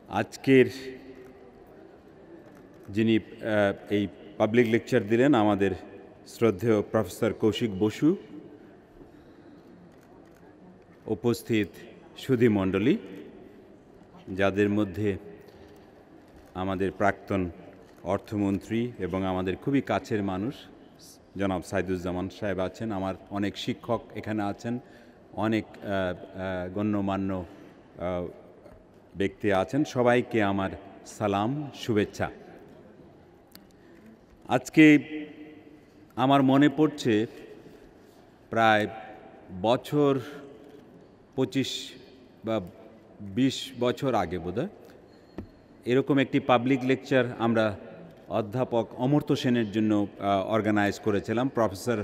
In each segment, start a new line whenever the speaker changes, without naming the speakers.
আজকের যিনি এই পাবলিক লেকচার দিলেন আমাদের শ্রদ্ধেয় প্রফেসর কৌশিক বসু, উপস্থিত সুধীমণ্ডলী, যাদের মধ্যে আমাদের প্রাক্তন অর্থমন্ত্রী এবং আমাদের খুবই কাছের মানুষ জনাব সাইদুজ্জামান সাহেব আছেন, আমার অনেক শিক্ষক এখানে আছেন, অনেক গণ্যমান্য ব্যক্তি আছেন, সবাইকে আমার সালাম, শুভেচ্ছা। আজকে আমার মনে পড়ছে প্রায় বছর 25 বা 20 বছর আগে বোধহয় এরকম একটি পাবলিক লেকচার আমরা অধ্যাপক অমর্ত্য সেনের জন্য অর্গানাইজ করেছিলাম। প্রফেসর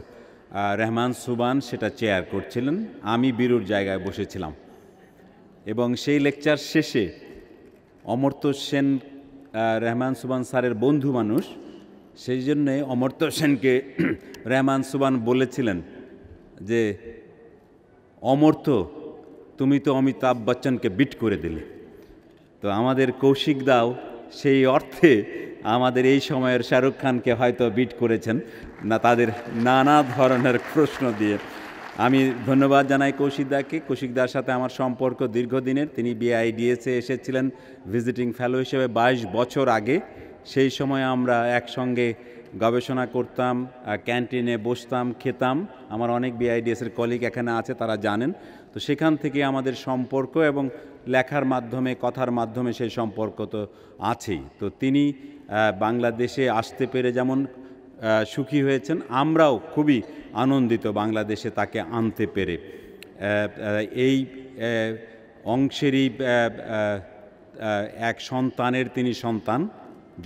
রেহমান সুবান সেটা চেয়ার করছিলেন, আমি বীরুর জায়গায় বসেছিলাম এবং সেই লেকচার শেষে অমর্ত্য সেন রেহমান সুবান স্যারের বন্ধু মানুষ, সেই জন্যে অমর্ত্য সেনকে রেহমান সুবান বলেছিলেন যে অমর্ত্য, তুমি তো অমিতাভ বচ্চনকে বিট করে দিলে। তো আমাদের কৌশিক দাও সেই অর্থে আমাদের এই সময়ের শাহরুখ খানকে হয়তো বিট করেছেন না, তাদের নানা ধরনের প্রশ্ন দিয়ে। আমি ধন্যবাদ জানাই কৌশিকদাকে। কৌশিকদার সাথে আমার সম্পর্ক দীর্ঘদিনের। তিনি বিআইডিএসে এসেছিলেন ভিজিটিং ফেলো হিসেবে 22 বছর আগে। সেই সময় আমরা একসঙ্গে গবেষণা করতাম, ক্যান্টিনে বসতাম, খেতাম। আমার অনেক বিআইডিএসের কলিগ এখানে আছে, তারা জানেন। তো সেখান থেকে আমাদের সম্পর্ক এবং লেখার মাধ্যমে, কথার মাধ্যমে সেই সম্পর্ক তো আছেই। তো তিনি বাংলাদেশে আসতে পেরে যেমন সুখী হয়েছেন, আমরাও খুবই আনন্দিত বাংলাদেশে তাকে আনতে পেরে। এই অংশেরই এক সন্তানের তিনি সন্তান,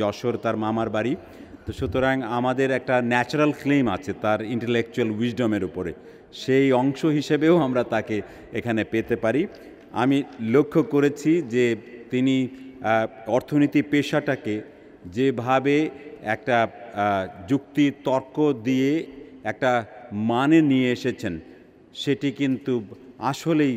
যশোর তার মামার বাড়ি। তো সুতরাং আমাদের একটা ন্যাচারাল ক্লেম আছে তার ইন্টেলেকচুয়াল উইজডমের উপরে, সেই অংশ হিসেবেও আমরা তাকে এখানে পেতে পারি। আমি লক্ষ্য করেছি যে তিনি অর্থনীতি পেশাটাকে যেভাবে একটা যুক্তি তর্ক দিয়ে একটা মানে নিয়ে এসেছেন, সেটি কিন্তু আসলেই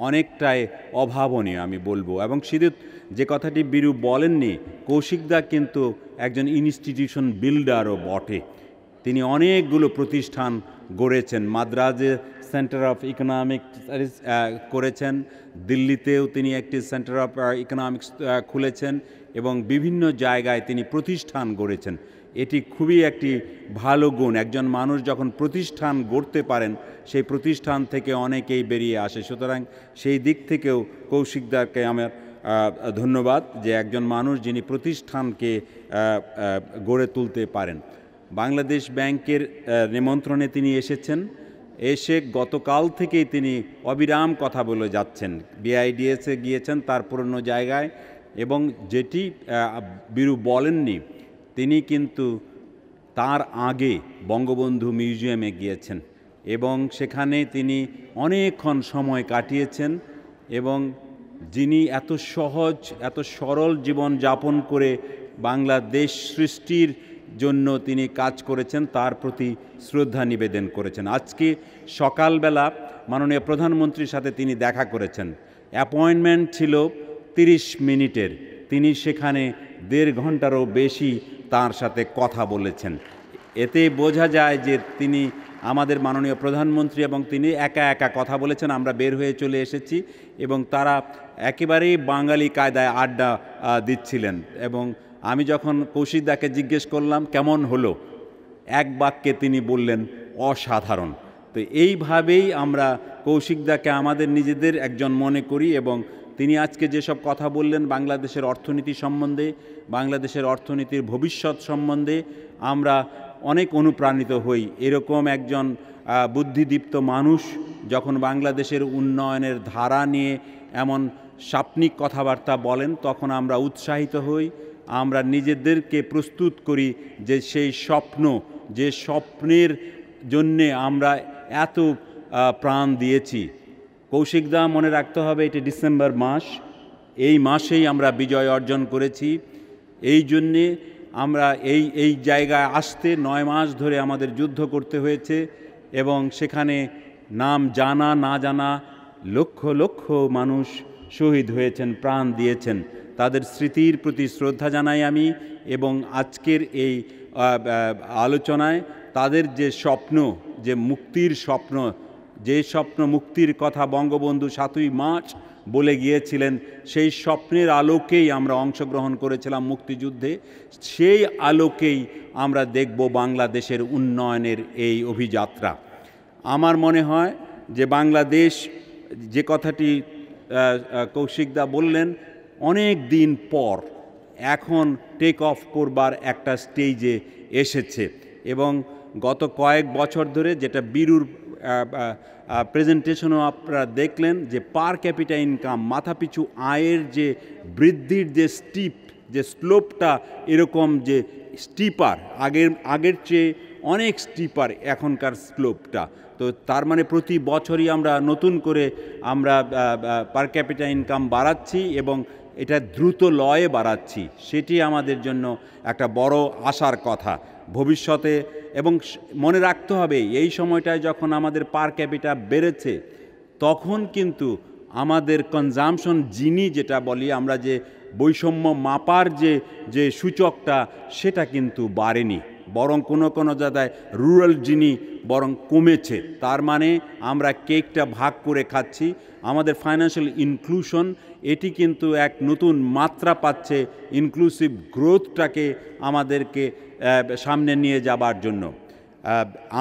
অনেকটাই অভাবনীয় আমি বলবো। এবং শুধু যে কথাটি বীরু বলেননি, কৌশিকদা কিন্তু একজন ইনস্টিটিউশন বিল্ডারও বটে। তিনি অনেকগুলো প্রতিষ্ঠান গড়েছেন, মাদ্রাজে সেন্টার অফ ইকোনমিক্স করেছেন, দিল্লিতেও তিনি একটি সেন্টার অফ ইকোনমিক্স খুলেছেন এবং বিভিন্ন জায়গায় তিনি প্রতিষ্ঠান গড়েছেন। এটি খুবই একটি ভালো গুণ। একজন মানুষ যখন প্রতিষ্ঠান গড়তে পারেন, সেই প্রতিষ্ঠান থেকে অনেকেই বেরিয়ে আসে। সুতরাং সেই দিক থেকেও কৌশিকদাকে আমার ধন্যবাদ যে একজন মানুষ যিনি প্রতিষ্ঠানকে গড়ে তুলতে পারেন। বাংলাদেশ ব্যাংকের নিমন্ত্রণে তিনি এসেছেন, এসে গতকাল থেকেই তিনি অবিরাম কথা বলে যাচ্ছেন। বিআইডিএসে গিয়েছেন তার পুরনো জায়গায়, এবং যেটি বীরু বলেননি, তিনি কিন্তু তার আগে বঙ্গবন্ধু মিউজিয়ামে গিয়েছেন এবং সেখানে তিনি অনেকক্ষণ সময় কাটিয়েছেন। এবং যিনি এত সহজ, এত সরল জীবন যাপন করে বাংলাদেশ সৃষ্টির জন্য তিনি কাজ করেছেন, তার প্রতি শ্রদ্ধা নিবেদন করেছেন। আজকে সকালবেলা মাননীয় প্রধানমন্ত্রীর সাথে তিনি দেখা করেছেন। অ্যাপয়েন্টমেন্ট ছিল 30 মিনিটের, তিনি সেখানে 1.5 ঘন্টারও বেশি তার সাথে কথা বলেছেন। এতে বোঝা যায় যে তিনি আমাদের মাননীয় প্রধানমন্ত্রী এবং তিনি একা একা কথা বলেছেন। আমরা বের হয়ে চলে এসেছি এবং তারা একেবারেই বাঙালি কায়দায় আড্ডা দিচ্ছিলেন। এবং আমি যখন কৌশিকদাকে জিজ্ঞেস করলাম কেমন হলো, এক বাক্যে তিনি বললেন অসাধারণ। তো এইভাবেই আমরা কৌশিকদাকে আমাদের নিজেদের একজন মনে করি এবং তিনি আজকে যেসব কথা বললেন বাংলাদেশের অর্থনীতি সম্বন্ধে, বাংলাদেশের অর্থনীতির ভবিষ্যৎ সম্বন্ধে, আমরা অনেক অনুপ্রাণিত হই। এরকম একজন বুদ্ধিদীপ্ত মানুষ যখন বাংলাদেশের উন্নয়নের ধারা নিয়ে এমন সাপনিক কথাবার্তা বলেন, তখন আমরা উৎসাহিত হই। আমরা নিজেদেরকে প্রস্তুত করি যে সেই স্বপ্ন, যে স্বপ্নের জন্যে আমরা এত প্রাণ দিয়েছি। কৌশিকদা, মনে রাখতে হবে এটি ডিসেম্বর মাস, এই মাসেই আমরা বিজয় অর্জন করেছি। এই জন্যে আমরা এই জায়গায় আসতে 9 মাস ধরে আমাদের যুদ্ধ করতে হয়েছে এবং সেখানে নাম জানা না জানা লক্ষ লক্ষ মানুষ শহীদ হয়েছেন, প্রাণ দিয়েছেন, তাদের স্মৃতির প্রতি শ্রদ্ধা জানাই আমি। এবং আজকের এই আলোচনায় তাদের যে স্বপ্ন, যে মুক্তির স্বপ্ন, যে স্বপ্ন মুক্তির কথা বঙ্গবন্ধু 7ই মার্চ বলে গিয়েছিলেন, সেই স্বপ্নের আলোকেই আমরা অংশগ্রহণ করেছিলাম মুক্তিযুদ্ধে। সেই আলোকেই আমরা দেখব বাংলাদেশের উন্নয়নের এই অভিযাত্রা। আমার মনে হয় যে বাংলাদেশ, যে কথাটি কৌশিকদা বললেন, অনেক দিন পর এখন টেক অফ করবার একটা স্টেজে এসেছে। এবং গত কয়েক বছর ধরে, যেটা বীরুর প্রেজেন্টেশনও আপনারা দেখলেন, যে পার ক্যাপিটা ইনকাম, মাথাপিছু আয়ের যে বৃদ্ধির যে যে স্লোপটা, এরকম যে স্টিপার, আগের চেয়ে অনেক স্টিপার এখনকার স্লোপটা। তো তার মানে প্রতি বছরই আমরা নতুন করে আমরা পার ক্যাপিটা ইনকাম বাড়াচ্ছি এবং এটা দ্রুত লয়ে বাড়াচ্ছি। সেটি আমাদের জন্য একটা বড় আশার কথা ভবিষ্যতে। এবং মনে রাখতে হবে, এই সময়টায় যখন আমাদের পার ক্যাপিটা বেড়েছে, তখন কিন্তু আমাদের কনজামশন যিনি, যেটা বলি আমরা, যে বৈষম্য মাপার যে সূচকটা, সেটা কিন্তু বাড়েনি, বরং কোনো জায়গায় রুরাল যিনি বরং কমেছে। তার মানে আমরা কেকটা ভাগ করে খাচ্ছি। আমাদের ফাইন্যান্সিয়াল ইনক্লুশন, এটি কিন্তু এক নতুন মাত্রা পাচ্ছে ইনক্লুসিভ গ্রোথটাকে আমাদেরকে সামনে নিয়ে যাবার জন্য।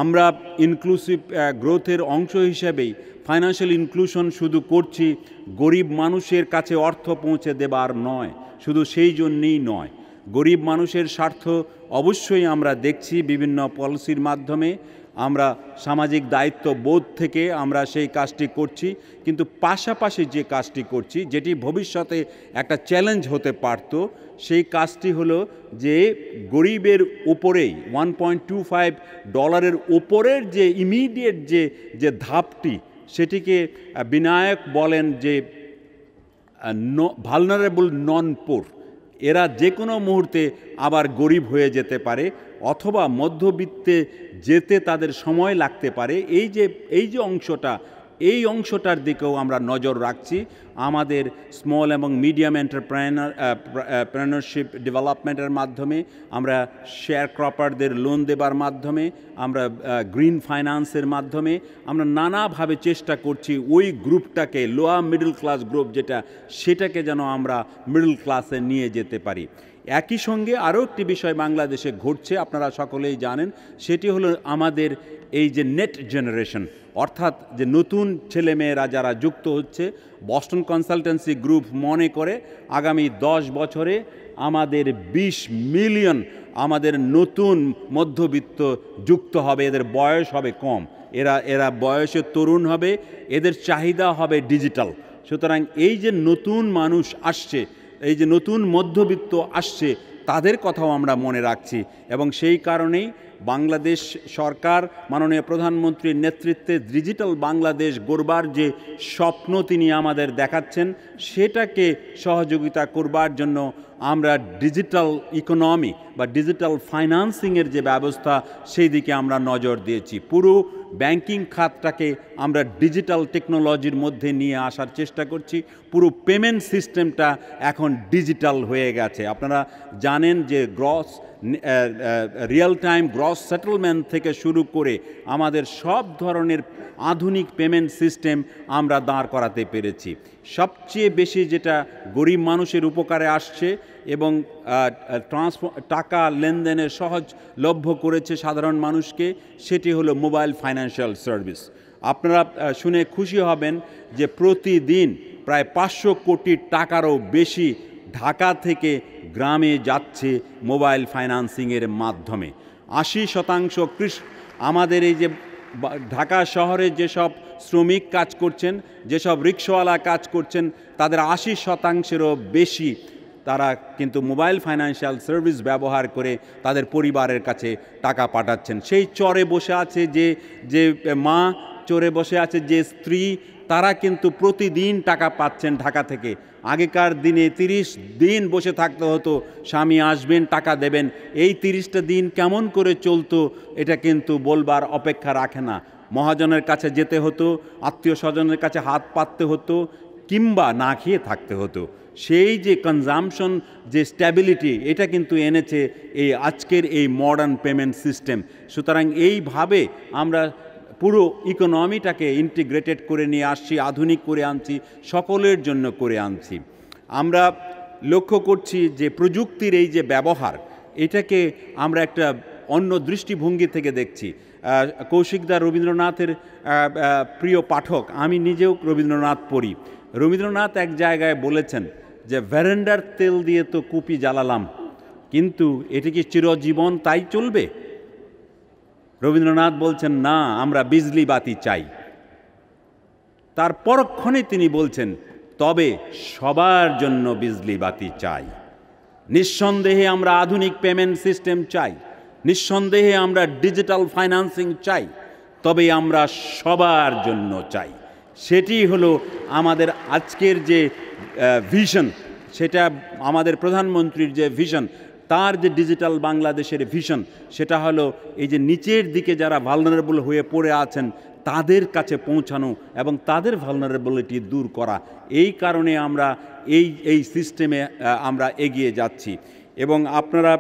আমরা ইনক্লুসিভ গ্রোথের অংশ হিসেবেই ফাইন্যান্সিয়াল ইনক্লুশন শুধু করছি গরিব মানুষের কাছে অর্থ পৌঁছে দেবার নয়, শুধু সেই জন্যেই নয়, গরিব মানুষের স্বার্থ অবশ্যই আমরা দেখছি বিভিন্ন পলিসির মাধ্যমে। আমরা সামাজিক দায়িত্ব বোধ থেকে আমরা সেই কাজটি করছি, কিন্তু পাশাপাশি যে কাজটি করছি, যেটি ভবিষ্যতে একটা চ্যালেঞ্জ হতে পারত, সেই কাজটি হলো যে গরিবের উপরেই $1.25 ওপরের যে ইমিডিয়েট যে ধাপটি, সেটিকে বিনায়ক বলেন যে ভালনারেবল নন পোর। এরা যে কোনো মুহূর্তে আবার গরিব হয়ে যেতে পারে, অথবা মধ্যবিত্তে যেতে তাদের সময় লাগতে পারে। এই যে অংশটা, এই অংশটার দিকেও আমরা নজর রাখছি। আমাদের স্মল এবং মিডিয়াম এন্টারপ্রেনারশিপ ডেভেলপমেন্টের মাধ্যমে, আমরা শেয়ার ক্রপারদের লোন দেবার মাধ্যমে, আমরা গ্রিন ফাইন্যান্সের মাধ্যমে আমরা নানাভাবে চেষ্টা করছি ওই গ্রুপটাকে, লোয়ার মিডল ক্লাস গ্রুপ যেটা, সেটাকে যেন আমরা মিডল ক্লাসে নিয়ে যেতে পারি। একই সঙ্গে আরও একটি বিষয় বাংলাদেশে ঘটছে, আপনারা সকলেই জানেন, সেটি হলো আমাদের এই যে নেট জেনারেশন, অর্থাৎ যে নতুন ছেলেমেয়েরা যারা যুক্ত হচ্ছে। বস্টন কনসালটেন্সি গ্রুপ মনে করে আগামী 10 বছরে আমাদের 20 মিলিয়ন আমাদের নতুন মধ্যবিত্ত যুক্ত হবে। এদের বয়স হবে কম, এরা বয়সে তরুণ হবে, এদের চাহিদা হবে ডিজিটাল। সুতরাং এই যে নতুন মানুষ আসছে, এই যে নতুন মধ্যবিত্ত আসছে, তাদের কথাও আমরা মনে রাখছি। এবং সেই কারণেই বাংলাদেশ সরকার মাননীয় প্রধানমন্ত্রীর নেতৃত্বে ডিজিটাল বাংলাদেশ গড়বার যে স্বপ্ন তিনি আমাদের দেখাচ্ছেন, সেটাকে সহযোগিতা করবার জন্য আমরা ডিজিটাল ইকোনমি বা ডিজিটাল ফাইন্যান্সিংয়ের যে ব্যবস্থা, সেই দিকে আমরা নজর দিয়েছি। পুরো ব্যাংকিং খাতটাকে আমরা ডিজিটাল টেকনোলজির মধ্যে নিয়ে আসার চেষ্টা করছি। পুরো পেমেন্ট সিস্টেমটা এখন ডিজিটাল হয়ে গেছে। আপনারা জানেন যে রিয়েল টাইম গ্রস সেটেলমেন্ট থেকে শুরু করে আমাদের সব ধরনের আধুনিক পেমেন্ট সিস্টেম আমরা দাঁড় করাতে পেরেছি। সবচেয়ে বেশি যেটা গরিব মানুষের উপকারে আসছে এবং টাকা লেনদেনের সহজলভ্য করেছে সাধারণ মানুষকে, সেটি হলো মোবাইল ফাইন্যান্সিয়াল সার্ভিস। আপনারা শুনে খুশি হবেন যে প্রতিদিন প্রায় 500 কোটি টাকারও বেশি ঢাকা থেকে গ্রামে যাচ্ছে মোবাইল ফাইন্যান্সিংয়ের মাধ্যমে। 80% আমাদের এই যে ঢাকা শহরে যেসব শ্রমিক কাজ করছেন, যেসব রিক্সাওয়ালা কাজ করছেন, তাদের 80%-এরও বেশি তারা কিন্তু মোবাইল ফাইন্যান্সিয়াল সার্ভিস ব্যবহার করে তাদের পরিবারের কাছে টাকা পাঠাচ্ছেন। সেই চরে বসে আছে যে মা, চরে বসে আছে যে স্ত্রী, তারা কিন্তু প্রতিদিন টাকা পাচ্ছেন ঢাকা থেকে। আগেকার দিনে 30 দিন বসে থাকতে হতো, স্বামী আসবেন টাকা দেবেন। এই 30টা দিন কেমন করে চলতো, এটা কিন্তু বলবার অপেক্ষা রাখে না। মহাজনের কাছে যেতে হতো, আত্মীয় স্বজনের কাছে হাত পাততে হতো, কিংবা না খেয়ে থাকতে হতো। সেই যে কনজামশন, যে স্ট্যাবিলিটি, এটা কিন্তু এনেছে এই আজকের এই মডার্ন পেমেন্ট সিস্টেম। সুতরাং এইভাবে আমরা পুরো ইকোনমিটাকে ইন্টিগ্রেটেড করে নিয়ে আসছি, আধুনিক করে আনছি, সকলের জন্য করে আনছি। আমরা লক্ষ্য করছি যে প্রযুক্তির এই যে ব্যবহার, এটাকে আমরা একটা অন্য দৃষ্টিভঙ্গি থেকে দেখছি। কৌশিকদা রবীন্দ্রনাথের প্রিয় পাঠক, আমি নিজেও রবীন্দ্রনাথ পড়ি। রবীন্দ্রনাথ এক জায়গায় বলেছেন যে ভ্যারেন্ডার তেল দিয়ে তো কুপি জ্বালালাম, কিন্তু এটি কি চিরজীবন তাই চলবে? রবীন্দ্রনাথ বলছেন না, আমরা বিজলি বাতি চাই। তার পরক্ষণে তিনি বলছেন তবে সবার জন্য বিজলি বাতি চাই। নিঃসন্দেহে আমরা আধুনিক পেমেন্ট সিস্টেম চাই, নিঃসন্দেহে আমরা ডিজিটাল ফাইন্যান্সিং চাই, তবে আমরা সবার জন্য চাই। সেটি হলো আমাদের আজকের যে ভিশন, সেটা আমাদের প্রধানমন্ত্রীর যে ভিশন, তার যে ডিজিটাল বাংলাদেশের ভিশন, সেটা হলো এই যে নিচের দিকে যারা ভালনারেবল হয়ে পড়ে আছেন তাদের কাছে পৌঁছানো এবং তাদের ভালনারেবিলিটি দূর করা। এই কারণে আমরা এই সিস্টেমে আমরা এগিয়ে যাচ্ছি। এবং আপনারা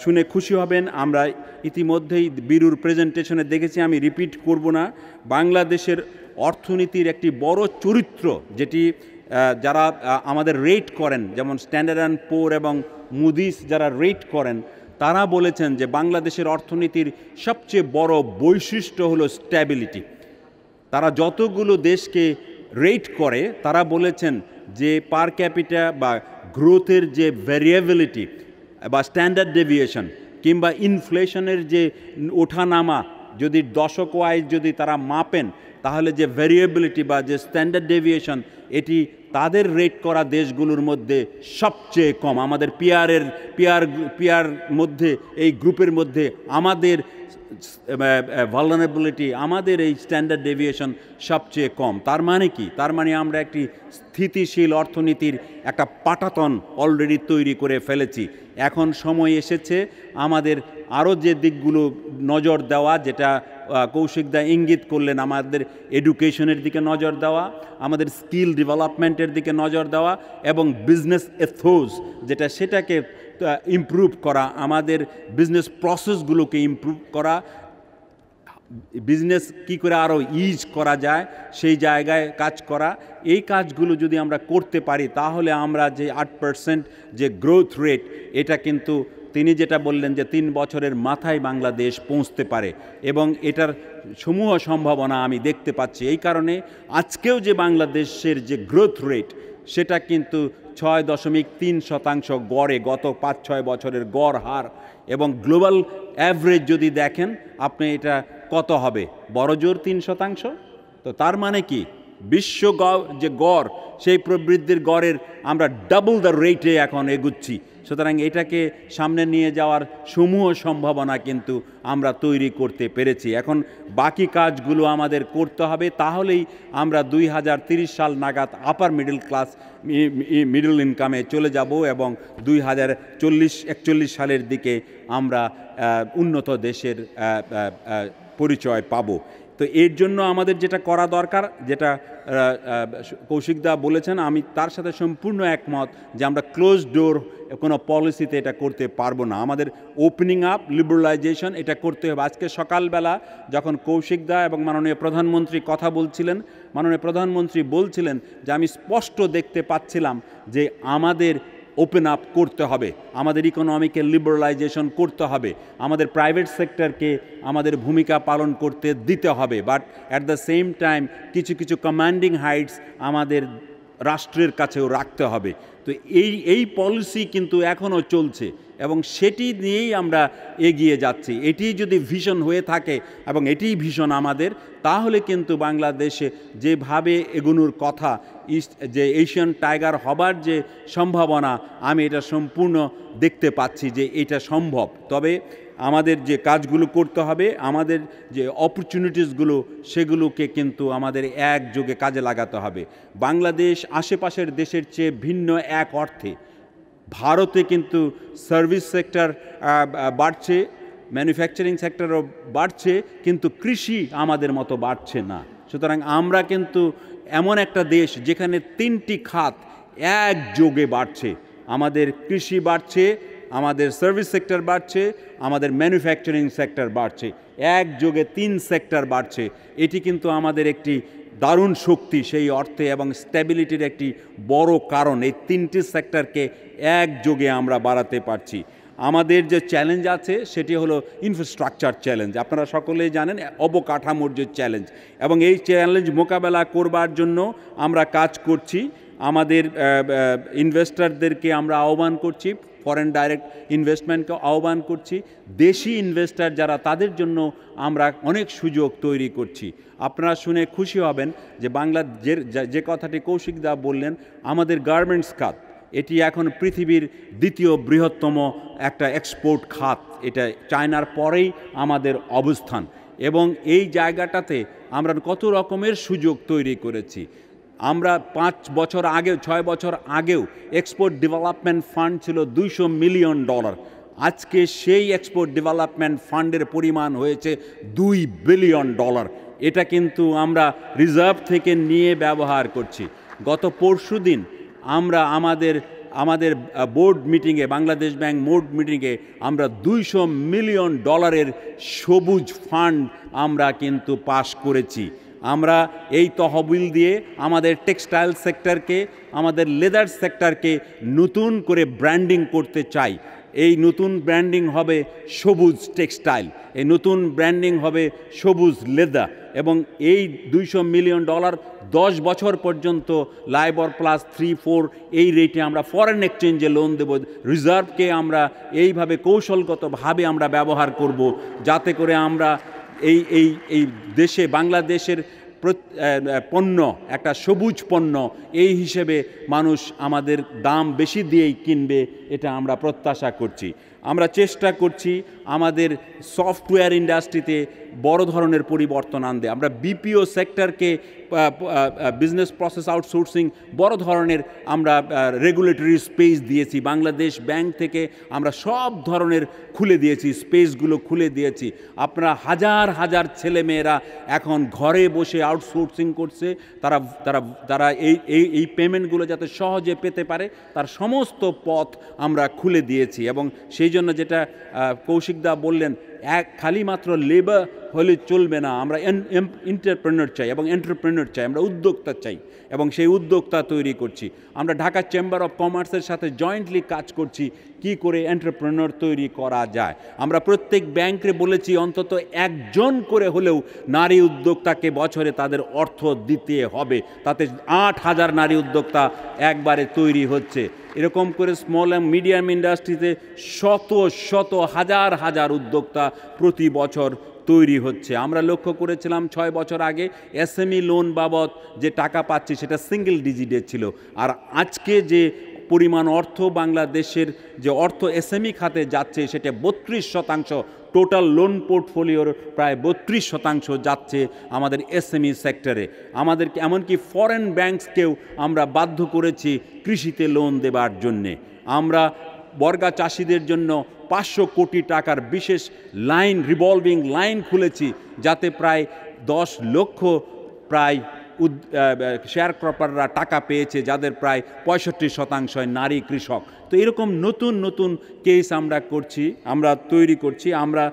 শুনে খুশি হবেন, আমরা ইতিমধ্যেই বীরুর প্রেজেন্টেশনে দেখেছি, আমি রিপিট করব না। বাংলাদেশের অর্থনীতির একটি বড় চরিত্র, যেটি যারা আমাদের রেট করেন, যেমন স্ট্যান্ডার্ড অ্যান্ড পোর এবং মুদিস যারা রেট করেন, তারা বলেছেন যে বাংলাদেশের অর্থনীতির সবচেয়ে বড় বৈশিষ্ট্য হলো স্ট্যাবিলিটি। তারা যতগুলো দেশকে রেট করে, তারা বলেছেন যে পার ক্যাপিটা বা গ্রোথের যে ভ্যারিয়েবিলিটি বা স্ট্যান্ডার্ড ডেভিয়েশন কিংবা ইনফ্লেশনের যে ওঠানামা, যদি দশক ওয়াইজ যদি তারা মাপেন, তাহলে যে ভ্যারিয়েবিলিটি বা যে স্ট্যান্ডার্ড ডেভিয়েশন, এটি তাদের রেট করা দেশগুলোর মধ্যে সবচেয়ে কম। আমাদের পিয়ার মধ্যে, এই গ্রুপের মধ্যে আমাদের ভালনারেবিলিটি, আমাদের এই স্ট্যান্ডার্ড ডেভিয়েশন সবচেয়ে কম। তার মানে কি? তার মানে আমরা একটি স্থিতিশীল অর্থনীতির একটা পাটাতন অলরেডি তৈরি করে ফেলেছি। এখন সময় এসেছে আমাদের আরও যে দিকগুলো নজর দেওয়া, যেটা কৌশিকদা ইঙ্গিত করলেন, আমাদের এডুকেশনের দিকে নজর দেওয়া, আমাদের স্কিল ডেভেলপমেন্টের দিকে নজর দেওয়া এবং বিজনেস এথোস যেটা, সেটাকে ইমপ্রুভ করা, আমাদের বিজনেস প্রসেসগুলোকে ইমপ্রুভ করা, বিজনেস কী করে আরও ইজ করা যায় সেই জায়গায় কাজ করা। এই কাজগুলো যদি আমরা করতে পারি, তাহলে আমরা যে 8% যে গ্রোথ রেট, এটা কিন্তু তিনি যেটা বললেন যে 3 বছরের মাথায় বাংলাদেশ পৌঁছতে পারে, এবং এটার সমূহ সম্ভাবনা আমি দেখতে পাচ্ছি। এই কারণে আজকেও যে বাংলাদেশের যে গ্রোথ রেট, সেটা কিন্তু 6.3% গড়ে, গত 5-6 বছরের গড় হার। এবং গ্লোবাল অ্যাভারেজ যদি দেখেন আপনি, এটা কত হবে? বড় জোর 3%। তো তার মানে কি, বিশ্ব যে গড়, সেই প্রবৃদ্ধির গড়ের আমরা ডাবল দ্য রেটে এখন এগুচ্ছি। সুতরাং এটাকে সামনে নিয়ে যাওয়ার সমূহ সম্ভাবনা কিন্তু আমরা তৈরি করতে পেরেছি। এখন বাকি কাজগুলো আমাদের করতে হবে, তাহলেই আমরা 2030 সাল নাগাদ আপার মিডল ইনকামে চলে যাব এবং 2040-41 সালের দিকে আমরা উন্নত দেশের পরিচয় পাব। তো এর জন্য আমাদের যেটা করা দরকার, যেটা কৌশিকদা বলেছেন, আমি তার সাথে সম্পূর্ণ একমত, যে আমরা ক্লোজ ডোর কোনো পলিসিতে এটা করতে পারবো না। আমাদের ওপেনিং আপ, লিবারালাইজেশন, এটা করতে হবে। আজকে সকালবেলা যখন কৌশিকদা এবং মাননীয় প্রধানমন্ত্রী কথা বলছিলেন, মাননীয় প্রধানমন্ত্রী বলছিলেন যে আমি স্পষ্ট দেখতে পাচ্ছিলাম যে আমাদের ওপেন আপ করতে হবে, আমাদের ইকোনমিকে লিবারালাইজেশন করতে হবে, আমাদের প্রাইভেট সেক্টরকে আমাদের ভূমিকা পালন করতে দিতে হবে, but at the same time কিছু কিছু কমান্ডিং হাইটস আমাদের রাষ্ট্রের কাছেও রাখতে হবে। তো এই পলিসি কিন্তু এখনও চলছে এবং সেটি নিয়েই আমরা এগিয়ে যাচ্ছি। এটি যদি ভিশন হয়ে থাকে এবং এটিই ভিশন আমাদের, তাহলে কিন্তু বাংলাদেশে যেভাবে এগোনোর কথা, যে এশিয়ান টাইগার হবার যে সম্ভাবনা, আমি এটা সম্পূর্ণ দেখতে পাচ্ছি যে এটা সম্ভব। তবে আমাদের যে কাজগুলো করতে হবে, আমাদের যে অপরচুনিটিসগুলো, সেগুলোকে কিন্তু আমাদের একযোগে কাজে লাগাতে হবে। বাংলাদেশ আশেপাশের দেশের চেয়ে ভিন্ন এক অর্থে। ভারতে কিন্তু সার্ভিস সেক্টর বাড়ছে, ম্যানুফ্যাকচারিং সেক্টরও বাড়ছে, কিন্তু কৃষি আমাদের মতো বাড়ছে না। সুতরাং আমরা কিন্তু এমন একটা দেশ যেখানে 3টি খাত একযোগে বাড়ছে। আমাদের কৃষি বাড়ছে, আমাদের সার্ভিস সেক্টর বাড়ছে, আমাদের ম্যানুফ্যাকচারিং সেক্টর বাড়ছে, একযোগে 3 সেক্টর বাড়ছে। এটি কিন্তু আমাদের একটি দারুণ শক্তি সেই অর্থে, এবং স্ট্যাবিলিটির একটি বড় কারণ। এই 3টি সেক্টরকে একযোগে আমরা বাড়াতে পারছি। আমাদের যে চ্যালেঞ্জ আছে সেটি হলো ইনফ্রাস্ট্রাকচার চ্যালেঞ্জ। আপনারা সকলেই জানেন অবকাঠামোর যে চ্যালেঞ্জ, এবং এই চ্যালেঞ্জ মোকাবেলা করবার জন্য আমরা কাজ করছি। আমাদের ইনভেস্টরদেরকে আমরা আহ্বান করছি, ফরেন ডাইরেক্ট ইনভেস্টমেন্টকে আহ্বান করছি, দেশি ইনভেস্টর যারা তাদের জন্য আমরা অনেক সুযোগ তৈরি করছি। আপনারা শুনে খুশি হবেন যে যে কথাটি কৌশিকদা বললেন, আমাদের গার্মেন্টস খাত এটি এখন পৃথিবীর 2য় বৃহত্তম একটা এক্সপোর্ট খাত। এটা চায়নার পরেই আমাদের অবস্থান, এবং এই জায়গাটাতে আমরা কত রকমের সুযোগ তৈরি করেছি। আমরা 5 বছর আগেও 6 বছর আগেও এক্সপোর্ট ডেভেলপমেন্ট ফান্ড ছিল $200 মিলিয়ন। আজকে সেই এক্সপোর্ট ডেভেলপমেন্ট ফান্ডের পরিমাণ হয়েছে $2 বিলিয়ন। এটা কিন্তু আমরা রিজার্ভ থেকে নিয়ে ব্যবহার করছি। গত পরশুদিন আমরা আমাদের বোর্ড মিটিংয়ে, বাংলাদেশ ব্যাংক বোর্ড মিটিংয়ে আমরা $200 মিলিয়ন সবুজ ফান্ড আমরা কিন্তু পাশ করেছি। আমরা এই তহবিল দিয়ে আমাদের টেক্সটাইল সেক্টরকে, আমাদের লেদার সেক্টরকে নতুন করে ব্র্যান্ডিং করতে চাই। এই নতুন ব্র্যান্ডিং হবে সবুজ টেক্সটাইল, এই নতুন ব্র্যান্ডিং হবে সবুজ লেদার, এবং এই $200 মিলিয়ন 10 বছর পর্যন্ত লাইবর প্লাস 3-4 এই রেটে আমরা ফরেন এক্সচেঞ্জে লোন দেব। রিজার্ভকে আমরা এইভাবে কৌশলগতভাবে আমরা ব্যবহার করব, যাতে করে আমরা এই দেশে বাংলাদেশের পণ্য একটা সবুজ পণ্য এই হিসেবে মানুষ আমাদের দাম বেশি দিয়েই কিনবে, এটা আমরা প্রত্যাশা করছি। আমরা চেষ্টা করছি আমাদের সফটওয়্যার ইন্ডাস্ট্রিতে বড় ধরনের পরিবর্তন আনতে। আমরা বিপিও সেক্টরকে, বিজনেস প্রসেস আউটসোর্সিং বড় ধরনের আমরা রেগুলেটরি স্পেস দিয়েছি। বাংলাদেশ ব্যাংক থেকে আমরা সব ধরনের খুলে দিয়েছি, স্পেসগুলো খুলে দিয়েছি। আপনারা হাজার হাজার ছেলেমেয়েরা এখন ঘরে বসে আউটসোর্সিং করছে। তারা এই পেমেন্টগুলো যাতে সহজে পেতে পারে তার সমস্ত পথ আমরা খুলে দিয়েছি। এবং সেই জন্য যেটা কৌশিকদা বললেন, খালি মাত্র লেবার হলে চলবে না, আমরা এন্টারপ্রেনার চাই এবং এন্টারপ্রেনার চাই, আমরা উদ্যোক্তা চাই, এবং সেই উদ্যোক্তা তৈরি করছি। আমরা ঢাকা চেম্বার অফ কমার্সের সাথে জয়েন্টলি কাজ করছি কি করে এন্টারপ্রেনার তৈরি করা যায়। আমরা প্রত্যেক ব্যাংকে বলেছি অন্তত একজন করে হলেও নারী উদ্যোক্তাকে বছরে তাদের অর্থ দিতে হবে, তাতে 8,000 নারী উদ্যোক্তা একবারে তৈরি হচ্ছে। এরকম করে স্মল অ্যান্ড মিডিয়াম ইন্ডাস্ট্রিতে শত শত হাজার হাজার উদ্যোক্তা প্রতি বছর তৈরি হচ্ছে। আমরা লক্ষ্য করেছিলাম 6 বছর আগে এসএমই লোন বাবদ যে টাকা পাচ্ছি সেটা সিঙ্গেল ডিজিটে ছিল, আর আজকে যে পরিমাণ অর্থ বাংলাদেশের যে অর্থ এসএমই খাতে যাচ্ছে সেটা 32%, টোটাল লোন পোর্টফোলিওর প্রায় 32% যাচ্ছে আমাদের এসএমই সেক্টরে। আমাদেরকে এমনকি ফরেন ব্যাংকসকেও আমরা বাধ্য করেছি কৃষিতে লোন দেবার জন্যে। আমরা বর্গা চাষিদের জন্য 500 কোটি টাকার বিশেষ লাইন, রিভলভিং লাইন খুলেছি, যাতে প্রায় 10 লক্ষ শেয়ার ক্রপাররা টাকা পেয়েছে, যাদের প্রায় 65% নারী কৃষক। তো এরকম নতুন নতুন কেস আমরা তৈরি করছি। আমরা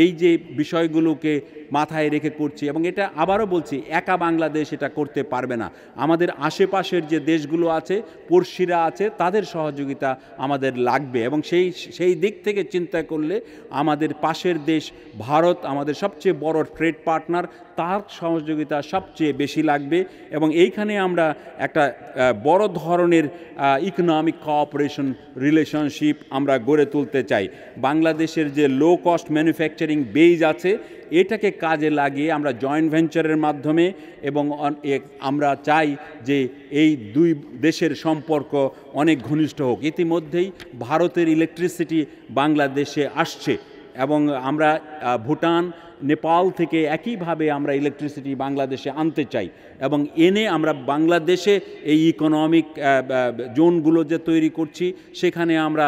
এই যে বিষয়গুলোকে মাথায় রেখে করছি, এবং এটা আবারও বলছি, একা বাংলাদেশ এটা করতে পারবে না। আমাদের আশেপাশের যে দেশগুলো আছে, পড়শিরা আছে, তাদের সহযোগিতা আমাদের লাগবে, এবং সেই দিক থেকে চিন্তা করলে আমাদের পাশের দেশ ভারত আমাদের সবচেয়ে বড় ট্রেড পার্টনার, তার সহযোগিতা সবচেয়ে বেশি লাগবে। এবং এইখানে আমরা একটা বড় ধরনের ইকোনমিক কোঅপারেশন রিলেশনশিপ আমরা গড়ে তুলতে চাই। বাংলাদেশের যে লো কস্ট ম্যানুফ্যাকচারিং বেজ আছে, এটাকে কাজে লাগিয়ে আমরা জয়েন্ট ভেঞ্চারের মাধ্যমে, এবং আমরা চাই যে এই দুই দেশের সম্পর্ক অনেক ঘনিষ্ঠ হোক। ইতিমধ্যেই ভারতের ইলেকট্রিসিটি বাংলাদেশে আসছে, এবং আমরা ভুটান নেপাল থেকে একইভাবে আমরা ইলেকট্রিসিটি বাংলাদেশে আনতে চাই এবং এনে আমরা বাংলাদেশে এই ইকোনমিক জোনগুলো যে তৈরি করছি সেখানে আমরা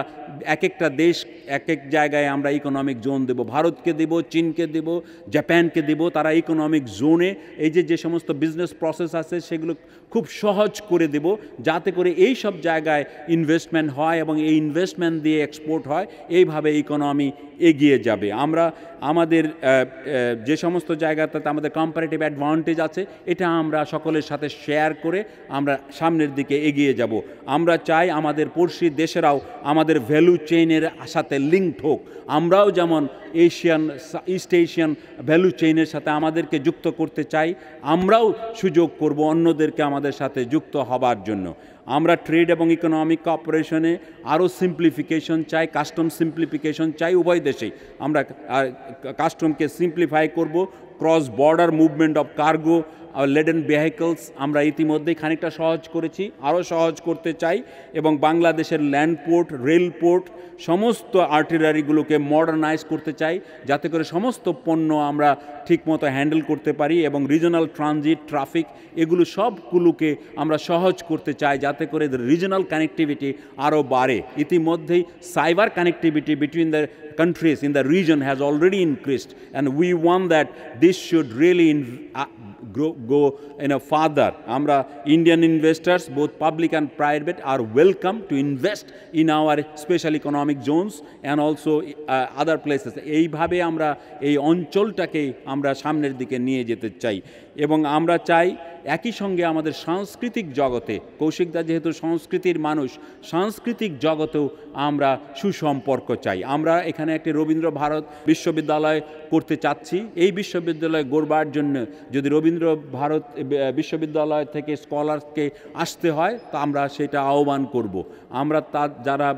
এক একটা দেশ এক এক জায়গায় আমরা ইকোনমিক জোন দেব, ভারতকে দেব, চীনকে দেব, জাপানকে দেব। তারা ইকোনমিক জোনে এই যে সমস্ত বিজনেস প্রসেস আছে সেগুলো খুব সহজ করে দেব, যাতে করে এই সব জায়গায় ইনভেস্টমেন্ট হয় এবং এই ইনভেস্টমেন্ট দিয়ে এক্সপোর্ট হয়। এইভাবে ইকোনমি এগিয়ে যাবে। আমরা আমাদের যে সমস্ত জায়গাতে আমাদের কম্পারেটিভ অ্যাডভান্টেজ আছে এটা আমরা সকলের সাথে শেয়ার করে আমরা সামনের দিকে এগিয়ে যাব। আমরা চাই আমাদের পড়শি দেশেরাও আমাদের ভ্যালু চেইনের সাথে লিঙ্কড হোক। আমরাও যেমন ইস্ট এশিয়ান ভ্যালু চেইনের সাথে আমাদেরকে যুক্ত করতে চাই, আমরাও সুযোগ করব অন্যদেরকে আমাদের সাথে যুক্ত হবার জন্য। আমরা ট্রেড এবং ইকোনমিক কোঅপারেশনে আরও সিম্পলিফিকেশন চাই, কাস্টম সিম্পলিফিকেশন চাই উভয় দেশেই। আমরা কাস্টমকে সিম্পলিফাই করব, cross border movement of cargo laden vehicles আমরা ইতিমধ্যেই খানিকটা সহজ করেছি, আরও সহজ করতে চাই এবং বাংলাদেশের ল্যান্ড পোর্ট, রেল পোর্ট সমস্ত আর্টিলারিগুলোকে মডার্নাইজ করতে চাই, যাতে করে সমস্ত পণ্য আমরা ঠিকমতো হ্যান্ডেল করতে পারি এবং রিজনাল ট্রানজিট ট্রাফিক এগুলো সবগুলোকে আমরা সহজ করতে চাই, যাতে করে রিজনাল কানেক্টিভিটি আরও বাড়ে। ইতিমধ্যেই cyber connectivity between the countries in the region has already increased, and we want that this should really go further. Amra Indian investors, both public and private, are welcome to invest in our special economic zones and also other places. এইভাবে আমরা এই অঞ্চলটাকে আমরা সামনের দিকে নিয়ে যেতে চাই এবং আমরা চাই একই সঙ্গে আমাদের সাংস্কৃতিক জগতে, কৌশিকদা যেহেতু সংস্কৃতির মানুষ, সাংস্কৃতিক জগতেও আমরা সুসম্পর্ক চাই। আমরা এখানে একটি রবীন্দ্র ভারত বিশ্ববিদ্যালয় করতে চাচ্ছি। এই বিশ্ববিদ্যালয় গড়বার জন্য যদি রবীন্দ্র ভারত বিশ্ববিদ্যালয় থেকে স্কলারকে আসতে হয় তা আমরা সেটা আহ্বান করব। আমরা যারা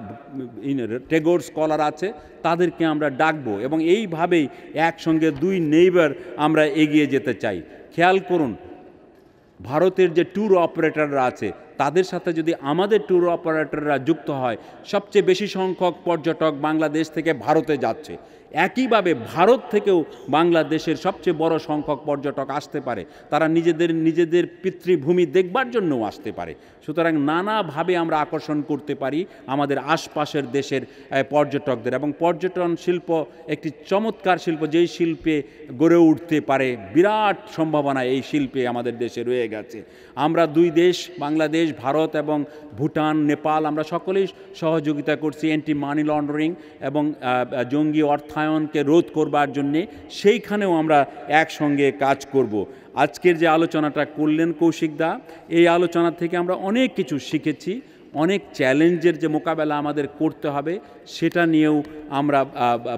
টেগোর স্কলার আছে তাদেরকে আমরা ডাকবো এবং এইভাবেই একসঙ্গে দুই নেইবার আমরা এগিয়ে যেতে চাই। খেয়াল করুন, ভারতের যে ট্যুর অপারেটররা আছে তাদের সাথে যদি আমাদের ট্যুর অপারেটররা যুক্ত হয়, সবচেয়ে বেশি সংখ্যক পর্যটক বাংলাদেশ থেকে ভারতে যাচ্ছে। একইভাবে ভারত থেকেও বাংলাদেশের সবচেয়ে বড় সংখ্যক পর্যটক আসতে পারে, তারা নিজেদের পিতৃভূমি দেখবার জন্যও আসতে পারে। সুতরাং নানাভাবে আমরা আকর্ষণ করতে পারি আমাদের আশপাশের দেশের পর্যটকদের এবং পর্যটন শিল্প একটি চমৎকার শিল্প, যেই শিল্পে গড়ে উঠতে পারে বিরাট সম্ভাবনা এই শিল্পে আমাদের দেশে রয়ে গেছে। আমরা দুই দেশ বাংলাদেশ, ভারত এবং ভুটান, নেপাল আমরা সকলেই সহযোগিতা করছি অ্যান্টি মানি লন্ডারিং এবং জঙ্গি অর্থায়নকে রোধ করবার জন্যে, সেইখানেও আমরা একসঙ্গে কাজ করব। আজকের যে আলোচনাটা করলেন কৌশিকদা, এই আলোচনা থেকে আমরা অনেক কিছু শিখেছি, অনেক চ্যালেঞ্জের যে মোকাবেলা আমাদের করতে হবে সেটা নিয়েও আমরা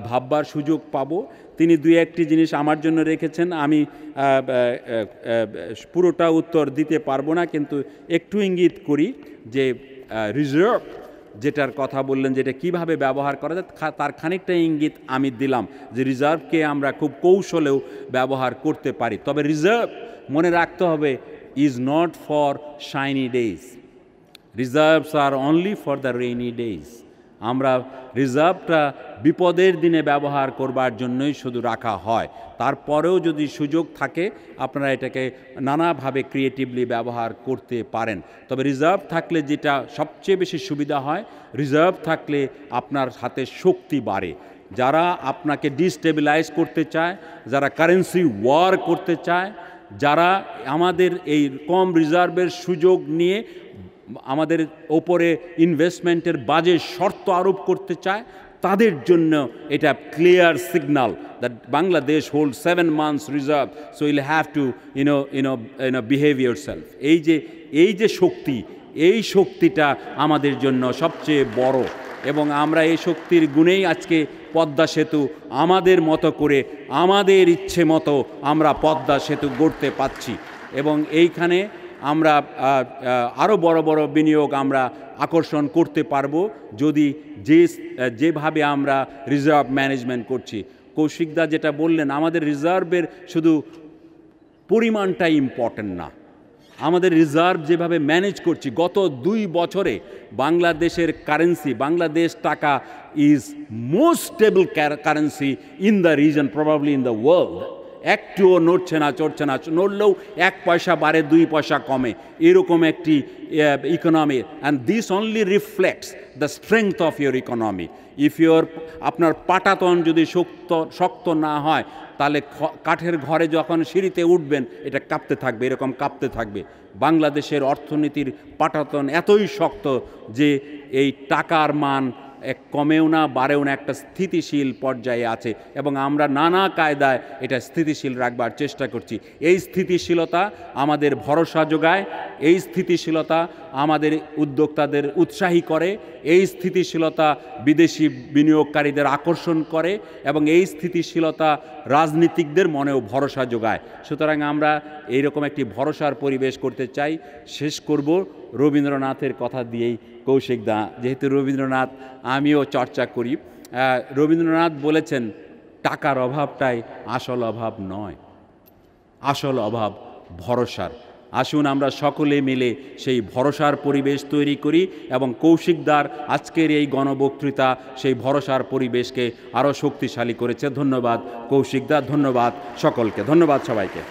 ভাববার সুযোগ পাব। তিনি দুই একটি জিনিস আমার জন্য রেখেছেন, আমি পুরোটা উত্তর দিতে পারবো না, কিন্তু একটু ইঙ্গিত করি যে রিজার্ভ যেটার কথা বললেন, যেটা কিভাবে ব্যবহার করা যায় তার খানিকটা ইঙ্গিত আমি দিলাম যে রিজার্ভকে আমরা খুব কৌশলেও ব্যবহার করতে পারি। তবে রিজার্ভ মনে রাখতে হবে is not for shiny days, reserves are only for the rainy days. আমরা রিজার্ভটা বিপদের দিনে ব্যবহার করবার জন্যই শুধু রাখা হয়, তারপরেও যদি সুযোগ থাকে আপনারা এটাকে নানাভাবে ক্রিয়েটিভলি ব্যবহার করতে পারেন। তবে রিজার্ভ থাকলে যেটা সবচেয়ে বেশি সুবিধা হয়, রিজার্ভ থাকলে আপনার হাতে শক্তি বাড়ে। যারা আপনাকে ডিস্টেবিলাইজ করতে চায়, যারা কারেন্সি ওয়ার করতে চায়, যারা আমাদের এই কম রিজার্ভের সুযোগ নিয়ে আমাদের ওপরে ইনভেস্টমেন্টের বাজে শর্ত আরোপ করতে চায়, তাদের জন্য এটা clear signal that Bangladesh hold 7 months reserve, so you'll have to behave yourself. এই যে শক্তি, এই শক্তিটা আমাদের জন্য সবচেয়ে বড় এবং আমরা এই শক্তির গুণেই আজকে পদ্মা সেতু আমাদের মতো করে, আমাদের ইচ্ছে মতো আমরা পদ্মা সেতু গড়তে পারছি এবং এইখানে আমরা আরও বড় বড় বিনিয়োগ আমরা আকর্ষণ করতে পারবো যদি যেভাবে আমরা রিজার্ভ ম্যানেজমেন্ট করছি। কৌশিকদা যেটা বললেন, আমাদের রিজার্ভের শুধু পরিমাণটাই ইম্পর্টেন্ট না, আমাদের রিজার্ভ যেভাবে ম্যানেজ করছি, গত 2 বছরে বাংলাদেশের কারেন্সি, বাংলাদেশ টাকা is most stable currency in the reason, probably in the world. একটুও নড়ছে না, চড়ছে না, নড়লেও 1 পয়সা বাড়ে 2 পয়সা কমে, এরকম একটি economy. And this only reflects the strength of your economy. If your আপনার পাটাতন যদি শক্ত না হয়, তাহলে কাঠের ঘরে যখন সিঁড়িতে উঠবেন এটা কাঁপতে থাকবে, এরকম কাঁপতে থাকবে। বাংলাদেশের অর্থনীতির পাটাতন এতই শক্ত যে এই টাকার মান কমেও না বাড়েও না, একটা স্থিতিশীল পর্যায়ে আছে এবং আমরা নানা কায়দায় এটা স্থিতিশীল রাখবার চেষ্টা করছি। এই স্থিতিশীলতা আমাদের ভরসা যোগায়, এই স্থিতিশীলতা আমাদের উদ্যোক্তাদের উৎসাহী করে, এই স্থিতিশীলতা বিদেশি বিনিয়োগকারীদের আকর্ষণ করে এবং এই স্থিতিশীলতা রাজনীতিকদের মনেও ভরসা যোগায়। সুতরাং আমরা এইরকম একটি ভরসার পরিবেশ করতে চাই। শেষ করব রবীন্দ্রনাথের কথা দিয়েই। কৌশিক দা, যেহেতু রবীন্দ্রনাথ আমিও চর্চা করি, রবীন্দ্রনাথ বলেছেন টাকার অভাবটাই আসল অভাব নয়, আসল অভাব ভরসার। আসুন আমরা সকলে মিলে সেই ভরসার পরিবেশ তৈরি করি এবং কৌশিকদার আজকের এই গণবক্তৃতা সেই ভরসার পরিবেশকে আরও শক্তিশালী করেছে। ধন্যবাদ কৌশিকদা, ধন্যবাদ সকলকে, ধন্যবাদ সবাইকে।